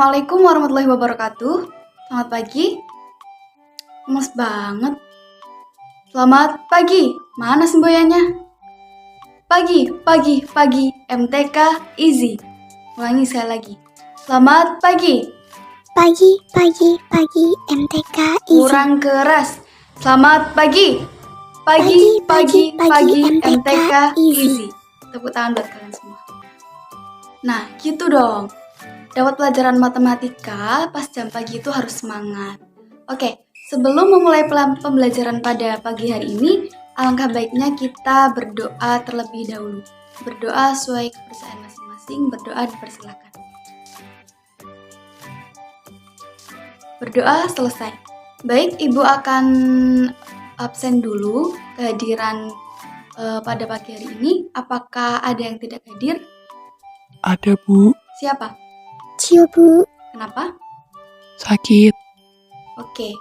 Assalamualaikum warahmatullahi wabarakatuh. Selamat pagi. Lemes banget. Selamat pagi. Mana semboyannya? Pagi, pagi, pagi. MTK easy. Ulangi sekali lagi. Selamat pagi. Pagi, pagi, pagi, MTK easy. Kurang keras. Selamat pagi. Pagi, pagi, pagi, MTK easy. Tepuk tangan buat kalian semua. Nah, gitu dong. Dapat pelajaran matematika pas jam pagi itu harus semangat. Oke, sebelum memulai pembelajaran pada pagi hari ini, alangkah baiknya kita berdoa terlebih dahulu. Berdoa sesuai kepercayaan masing-masing, berdoa dipersilakan. Berdoa selesai. Baik, Ibu akan absen dulu kehadiran pada pagi hari ini. Apakah ada yang tidak hadir? Ada, Bu. Siapa? Cio, Bu. Kenapa? Sakit. Oke.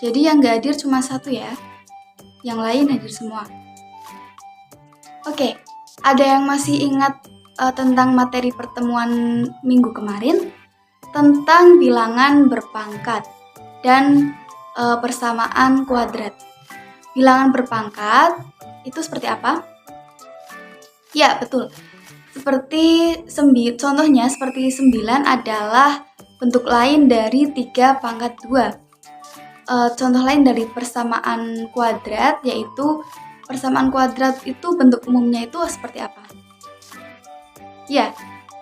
Jadi yang nggak hadir cuma satu ya. Yang lain hadir semua. Oke. Ada yang masih ingat tentang materi pertemuan minggu kemarin? Tentang bilangan berpangkat dan persamaan kuadrat. Bilangan berpangkat itu seperti apa? Ya, betul. Contohnya seperti 9 adalah bentuk lain dari 3 pangkat 2. Contoh lain dari persamaan kuadrat yaitu persamaan kuadrat itu bentuk umumnya itu seperti apa? Ya,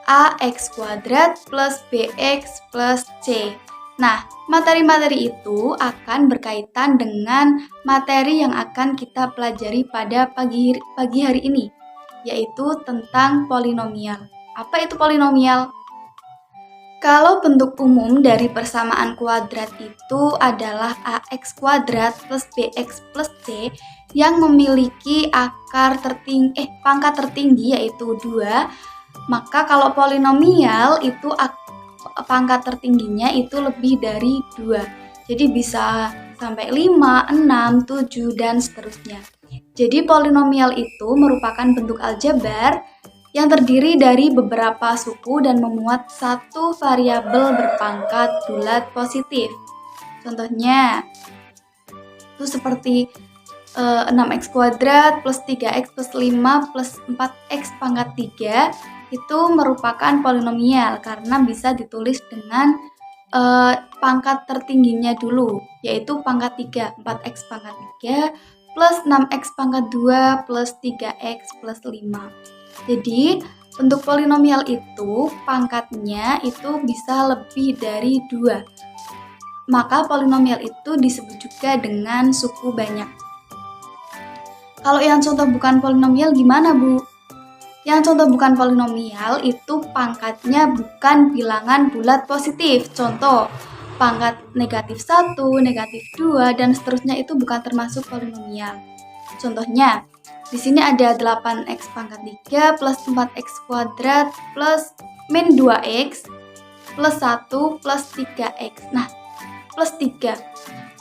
AX kuadrat plus BX plus C. Nah, materi-materi itu akan berkaitan dengan materi yang akan kita pelajari pada pagi hari ini, yaitu tentang polinomial. Apa itu polinomial? Kalau bentuk umum dari persamaan kuadrat itu adalah AX kuadrat plus BX plus C yang memiliki pangkat tertinggi yaitu 2, maka kalau polinomial itu pangkat tertingginya itu lebih dari 2. Jadi bisa sampai 5, 6, 7, dan seterusnya. Jadi polinomial itu merupakan bentuk aljabar yang terdiri dari beberapa suku dan memuat satu variabel berpangkat bulat positif. Contohnya, itu seperti 6x kuadrat plus 3x plus 5 plus 4x pangkat 3 itu merupakan polinomial karena bisa ditulis dengan pangkat tertingginya dulu, yaitu pangkat 3, 4x pangkat 3 plus 6x pangkat 2 plus 3x plus 5. Jadi, bentuk polinomial itu pangkatnya itu bisa lebih dari 2. Maka polinomial itu disebut juga dengan suku banyak. Kalau yang contoh bukan polinomial gimana, Bu? Yang contoh bukan polinomial itu pangkatnya bukan bilangan bulat positif. Contoh, pangkat negatif 1, negatif 2, dan seterusnya itu bukan termasuk polinomial. Contohnya, di sini ada 8x pangkat 3 plus 4x kuadrat plus min 2x plus 1 plus 3x. Nah, plus 3.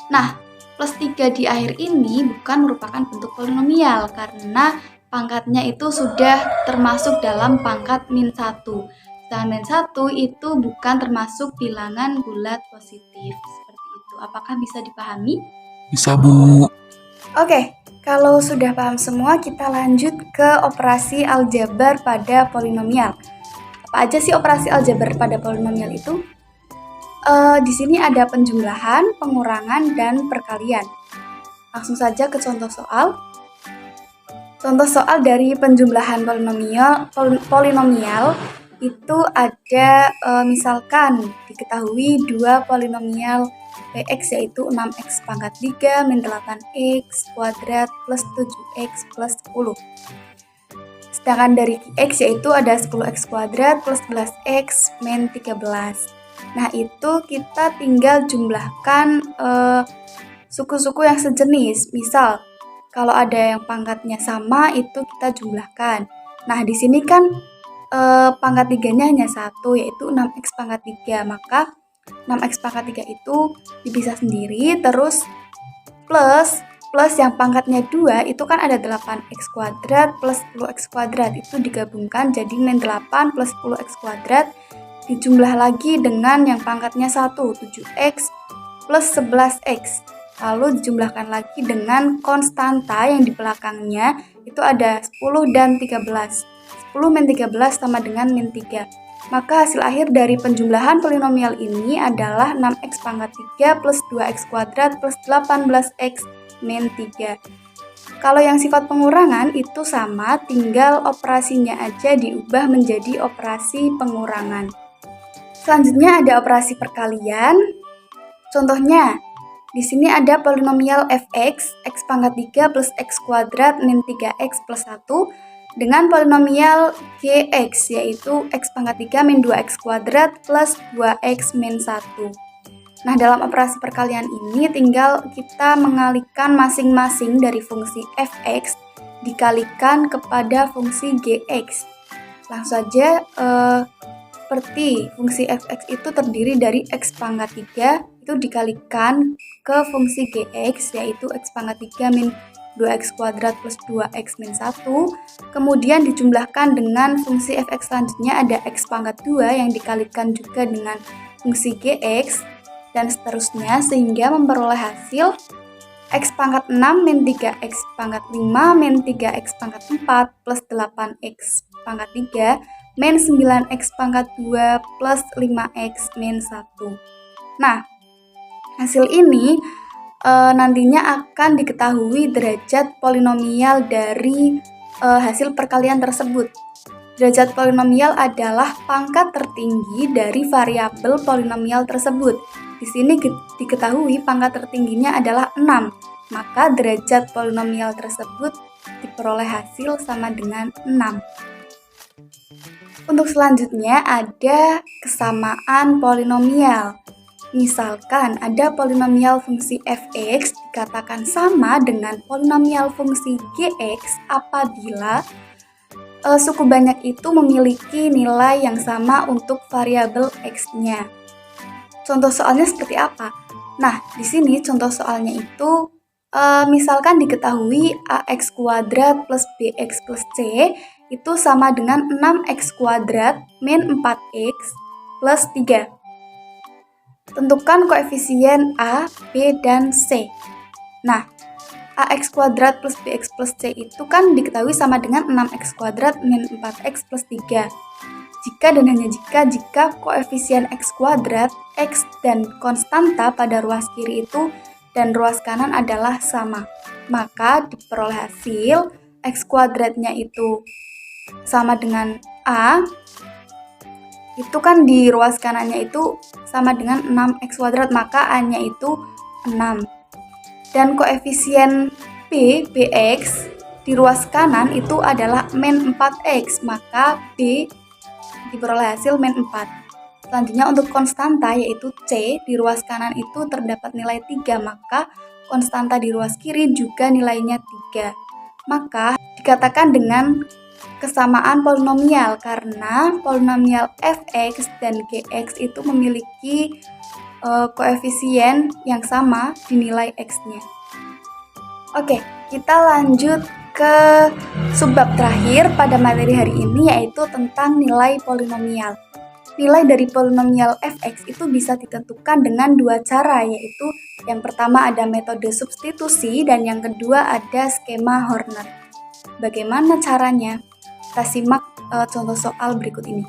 Nah, plus 3 di akhir ini bukan merupakan bentuk polinomial karena pangkatnya itu sudah termasuk dalam pangkat min 1. Sedangkan min 1 itu bukan termasuk bilangan bulat positif. Seperti itu. Apakah bisa dipahami? Bisa, Bu. Oke, kalau sudah paham semua, kita lanjut ke operasi aljabar pada polinomial. Apa aja sih operasi aljabar pada polinomial itu? Di sini ada penjumlahan, pengurangan, dan perkalian. Langsung saja ke contoh soal. Contoh soal dari penjumlahan polinomial itu ada misalkan diketahui 2 polinomial Px yaitu 6x pangkat 3 min 8x kuadrat plus 7x plus 10. Sedangkan dari Qx yaitu ada 10x kuadrat plus 11x min 13. Nah, itu kita tinggal jumlahkan suku-suku yang sejenis. Misal, kalau ada yang pangkatnya sama, itu kita jumlahkan. Nah, di sini kan pangkat 3-nya hanya 1, yaitu 6x pangkat 3. Maka 6x pangkat 3 itu dipisah sendiri, terus plus yang pangkatnya 2, itu kan ada 8x kuadrat plus 10x kuadrat. Itu digabungkan jadi min 8 plus 10x kuadrat dijumlah lagi dengan yang pangkatnya 1, 7x plus 11x. Lalu dijumlahkan lagi dengan konstanta yang di belakangnya itu ada 10 dan 13. 10 min 13 sama dengan min 3. Maka hasil akhir dari penjumlahan polinomial ini adalah 6x pangkat 3 plus 2x kuadrat plus 18x min 3. Kalau yang sifat pengurangan itu sama, tinggal operasinya aja diubah menjadi operasi pengurangan. Selanjutnya ada operasi perkalian. Contohnya, di sini ada polinomial fx, x pangkat 3 plus x kuadrat min 3x plus 1 dengan polinomial gx, yaitu x pangkat 3 min 2x kuadrat plus 2x min 1. Nah, dalam operasi perkalian ini tinggal kita mengalihkan masing-masing dari fungsi fx dikalikan kepada fungsi gx. Langsung saja, seperti fungsi fx itu terdiri dari x pangkat 3 itu dikalikan ke fungsi gx, yaitu x pangkat 3 min 2x kuadrat plus 2x min 1. Kemudian dijumlahkan dengan fungsi fx selanjutnya ada x pangkat 2 yang dikalikan juga dengan fungsi gx, dan seterusnya sehingga memperoleh hasil x pangkat 6 min 3x pangkat 5 min 3x pangkat 4 plus 8x pangkat 3 min 9x pangkat 2 plus 5x min 1. Nah, hasil ini nantinya akan diketahui derajat polinomial dari hasil perkalian tersebut. Derajat polinomial adalah pangkat tertinggi dari variabel polinomial tersebut. Di sini diketahui pangkat tertingginya adalah 6, maka derajat polinomial tersebut diperoleh hasil sama dengan 6. Untuk selanjutnya ada kesamaan polinomial. Misalkan ada polinomial fungsi fx dikatakan sama dengan polinomial fungsi gx apabila suku banyak itu memiliki nilai yang sama untuk variabel x-nya. Contoh soalnya seperti apa? Nah, di sini contoh soalnya itu misalkan diketahui ax kuadrat plus bx plus c itu sama dengan 6x kuadrat min 4x plus 3. Tentukan koefisien a, b, dan c. Nah, ax kuadrat plus bx plus c itu kan diketahui sama dengan 6x kuadrat min 4x plus 3. Jika dan hanya jika koefisien x kuadrat, x dan konstanta pada ruas kiri itu dan ruas kanan adalah sama, maka diperoleh hasil x kuadratnya itu sama dengan a, itu kan di ruas kanannya itu sama dengan 6x kuadrat, maka a-nya itu 6. Dan koefisien b, bx di ruas kanan itu adalah min 4x, maka b diperoleh hasil min 4. Selanjutnya untuk konstanta yaitu c di ruas kanan itu terdapat nilai 3, maka konstanta di ruas kiri juga nilainya 3. Maka dikatakan dengan kesamaan polinomial karena polinomial fx dan gx itu memiliki koefisien yang sama di nilai x-nya. Oke, kita lanjut ke subbab terakhir pada materi hari ini yaitu tentang nilai polinomial. Nilai dari polinomial fx itu bisa ditentukan dengan dua cara, yaitu yang pertama ada metode substitusi dan yang kedua ada skema Horner. Bagaimana caranya? Kita simak contoh soal berikut ini.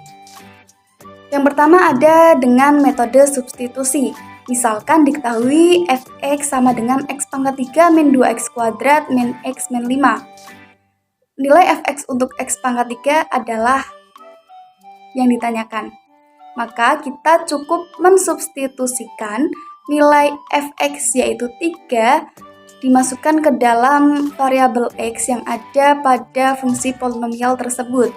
Yang pertama ada dengan metode substitusi. Misalkan diketahui fx sama dengan x pangkat 3 min 2x kuadrat min x min 5. Nilai fx untuk x pangkat 3 adalah yang ditanyakan. Maka kita cukup mensubstitusikan nilai fx yaitu 3 dimasukkan ke dalam variabel x yang ada pada fungsi polinomial tersebut,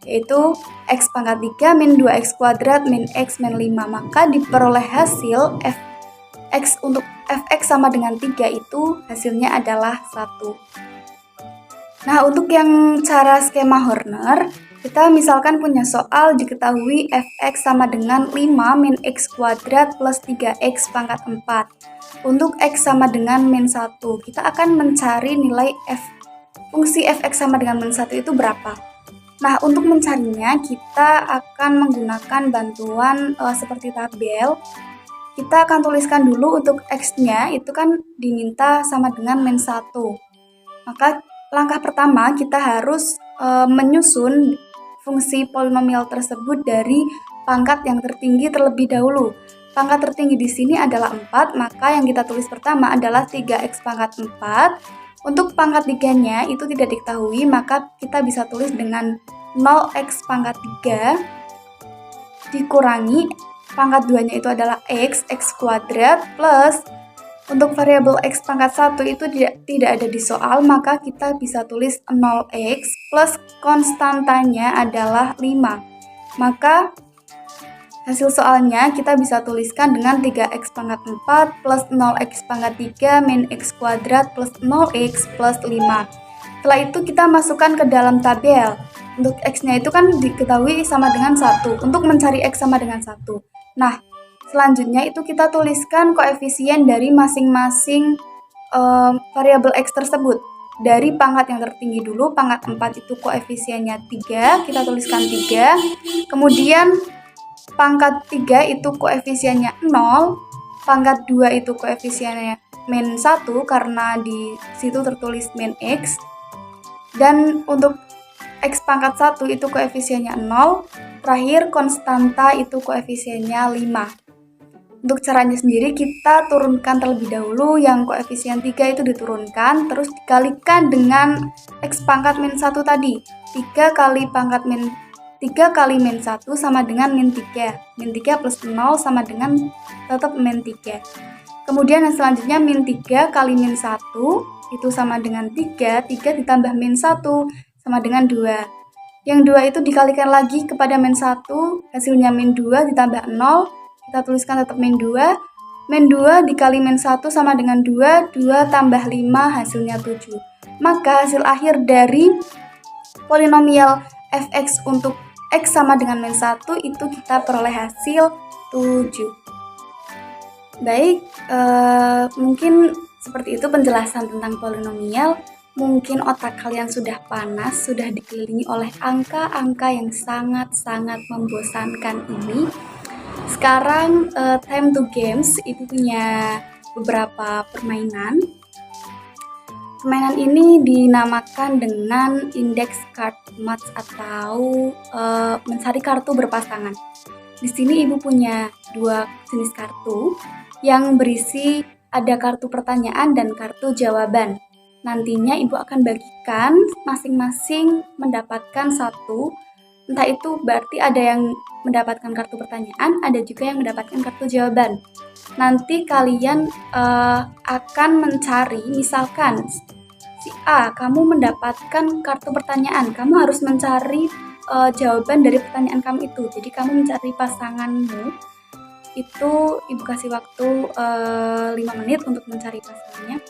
yaitu x pangkat 3 min 2x kuadrat min x min 5, maka diperoleh hasil fx untuk fx sama dengan 3 itu hasilnya adalah 1. Nah, untuk yang cara skema Horner, kita misalkan punya soal diketahui fx sama dengan 5 min x kuadrat plus 3x pangkat 4. Untuk x sama dengan min 1, kita akan mencari nilai fungsi fx sama dengan min 1 itu berapa. Nah, untuk mencarinya kita akan menggunakan bantuan seperti tabel. Kita akan tuliskan dulu untuk X-nya itu kan diminta sama dengan min 1. Maka langkah pertama kita harus menyusun fungsi polinomial tersebut dari pangkat yang tertinggi terlebih dahulu. Pangkat tertinggi di sini adalah 4, maka yang kita tulis pertama adalah 3x pangkat 4. Untuk pangkat 3-nya itu tidak diketahui, maka kita bisa tulis dengan 0x pangkat 3 dikurangi pangkat 2-nya itu adalah x kuadrat, plus untuk variabel x pangkat 1 itu tidak ada di soal, maka kita bisa tulis 0x plus konstantanya adalah 5. Maka hasil soalnya kita bisa tuliskan dengan 3x pangkat 4 plus 0x pangkat 3 min x kuadrat plus 0x plus 5. Setelah itu kita masukkan ke dalam tabel. Untuk x-nya itu kan diketahui sama dengan 1. Untuk mencari x sama dengan 1. Nah, selanjutnya itu kita tuliskan koefisien dari masing-masing variabel x tersebut. Dari pangkat yang tertinggi dulu, pangkat 4 itu koefisiennya 3, kita tuliskan 3. Kemudian pangkat 3 itu koefisiennya 0, pangkat 2 itu koefisiennya min 1 karena di situ tertulis min x. Dan untuk x pangkat 1 itu koefisiennya 0, terakhir konstanta itu koefisiennya 5. Untuk caranya sendiri kita turunkan terlebih dahulu, yang koefisien 3 itu diturunkan, terus dikalikan dengan x pangkat min 1 tadi. 3 kali min 1 sama dengan min 3. Min 3 plus 0 sama dengan tetap min 3. Kemudian yang selanjutnya min 3 kali min 1 itu sama dengan 3. 3 ditambah min 1 sama dengan 2. Yang 2 itu dikalikan lagi kepada min 1, hasilnya min 2 ditambah 0. Kita tuliskan tetap min 2. Min 2 dikali min 1 sama dengan 2. 2 tambah 5 hasilnya 7. Maka hasil akhir dari polinomial fx untuk x sama dengan min 1 itu kita peroleh hasil 7. Baik, mungkin seperti itu penjelasan tentang polinomial. Mungkin otak kalian sudah panas, sudah dikelilingi oleh angka-angka yang sangat-sangat membosankan ini. Sekarang time to games, itu punya beberapa permainan. Permainan ini dinamakan dengan index card match atau mencari kartu berpasangan. Di sini ibu punya 2 jenis kartu yang berisi ada kartu pertanyaan dan kartu jawaban. Nantinya ibu akan bagikan masing-masing mendapatkan satu. Entah itu berarti ada yang mendapatkan kartu pertanyaan, ada juga yang mendapatkan kartu jawaban. Nanti kalian akan mencari, misalkan si A, kamu mendapatkan kartu pertanyaan, kamu harus mencari jawaban dari pertanyaan kamu itu. Jadi kamu mencari pasanganmu, itu ibu kasih waktu 5 menit untuk mencari pasangannya.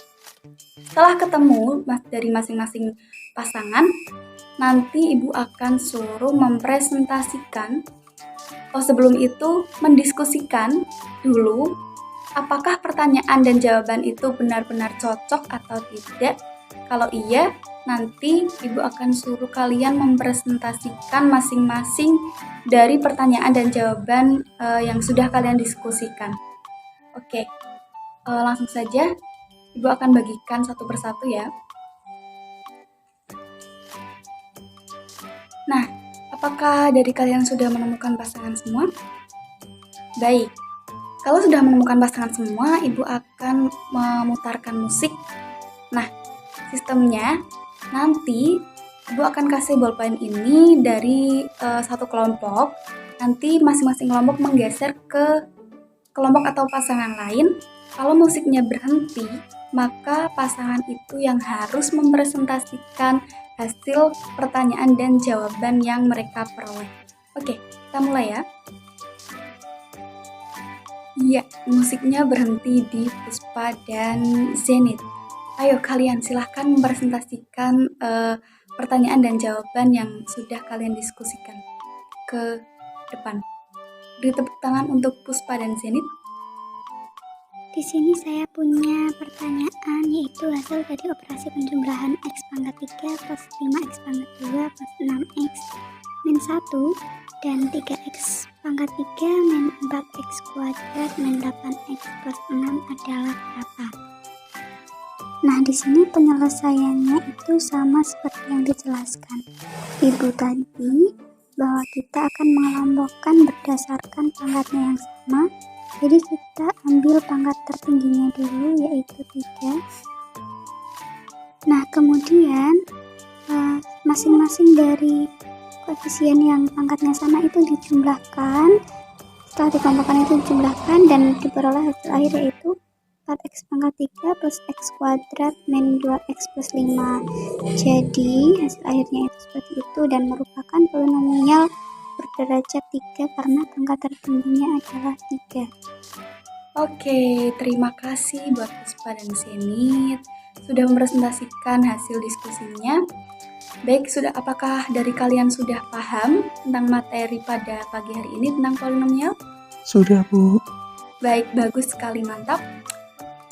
Setelah ketemu dari masing-masing pasangan, nanti ibu akan suruh mempresentasikan, sebelum itu mendiskusikan dulu apakah pertanyaan dan jawaban itu benar-benar cocok atau tidak. Kalau iya, nanti ibu akan suruh kalian mempresentasikan masing-masing dari pertanyaan dan jawaban yang sudah kalian diskusikan. Oke, langsung saja ibu akan bagikan satu persatu ya. Nah, apakah dari kalian sudah menemukan pasangan semua? Baik, kalau sudah menemukan pasangan semua, ibu akan memutarkan musik. Nah, sistemnya nanti ibu akan kasih bolpen ini dari satu kelompok. Nanti masing-masing kelompok menggeser ke kelompok atau pasangan lain. Kalau musiknya berhenti, maka pasangan itu yang harus mempresentasikan hasil pertanyaan dan jawaban yang mereka peroleh. Oke, kita mulai ya. Iya, musiknya berhenti di Puspa dan Zenith. Ayo kalian silahkan mempresentasikan pertanyaan dan jawaban yang sudah kalian diskusikan ke depan. Beri tepuk tangan untuk Puspa dan Zenith. Di sini saya punya pertanyaan, yaitu hasil dari operasi penjumlahan X pangkat 3 plus 5X pangkat 2 plus 6X min 1 dan 3X pangkat 3 min 4X kuadrat min 8X plus 6 adalah berapa? Nah, di sini penyelesaiannya itu sama seperti yang dijelaskan Ibu tadi, bahwa kita akan mengelompokkan berdasarkan pangkatnya yang sama. Jadi kita ambil pangkat tertingginya dulu, yaitu 3. Nah, kemudian masing-masing dari koefisien yang pangkatnya sama itu dijumlahkan. Setelah dikelompokkan itu dijumlahkan dan diperoleh hasil akhir, yaitu 4X pangkat 3 plus X kuadrat min 2X plus 5. Jadi hasil akhirnya itu seperti itu dan merupakan polinomial berderajat 3 karena pangkat tertingginya adalah 3. Oke, terima kasih buat Puspa dan Senit sudah mempresentasikan hasil diskusinya. Baik, apakah dari kalian sudah paham tentang materi pada pagi hari ini tentang polinomial? Sudah, Bu. Baik, bagus sekali, mantap.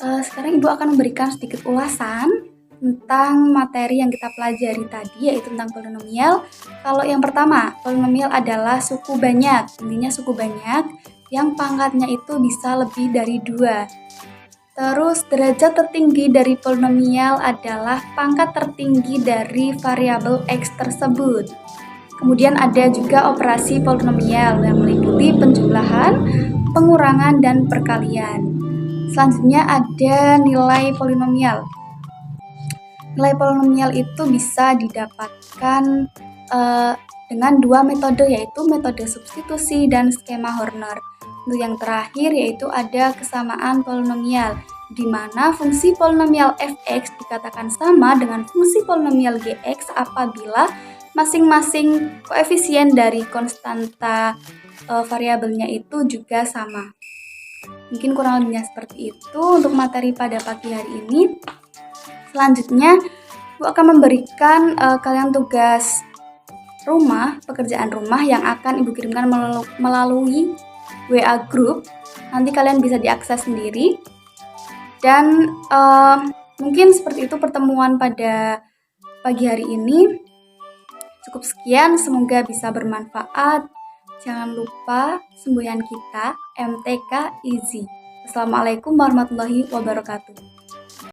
Sekarang Ibu akan memberikan sedikit ulasan tentang materi yang kita pelajari tadi, yaitu tentang polinomial. Kalau yang pertama, polinomial adalah suku banyak. Intinya suku banyak yang pangkatnya itu bisa lebih dari 2. Terus derajat tertinggi dari polinomial adalah pangkat tertinggi dari variabel X tersebut. Kemudian ada juga operasi polinomial yang meliputi penjumlahan, pengurangan, dan perkalian. Selanjutnya ada nilai polinomial. Nilai polinomial itu bisa didapatkan dengan 2 metode, yaitu metode substitusi dan skema Horner. Untuk yang terakhir yaitu ada kesamaan polinomial, di mana fungsi polinomial fx dikatakan sama dengan fungsi polinomial gx apabila masing-masing koefisien dari konstanta variabelnya itu juga sama. Mungkin kurang lebihnya seperti itu untuk materi pada pagi hari ini. Selanjutnya, Ibu akan memberikan kalian tugas rumah, pekerjaan rumah yang akan Ibu kirimkan melalui WA group. Nanti kalian bisa diakses sendiri. Dan mungkin seperti itu pertemuan pada pagi hari ini. Cukup sekian, semoga bisa bermanfaat. Jangan lupa semboyan kita MTK Easy. Assalamualaikum warahmatullahi wabarakatuh.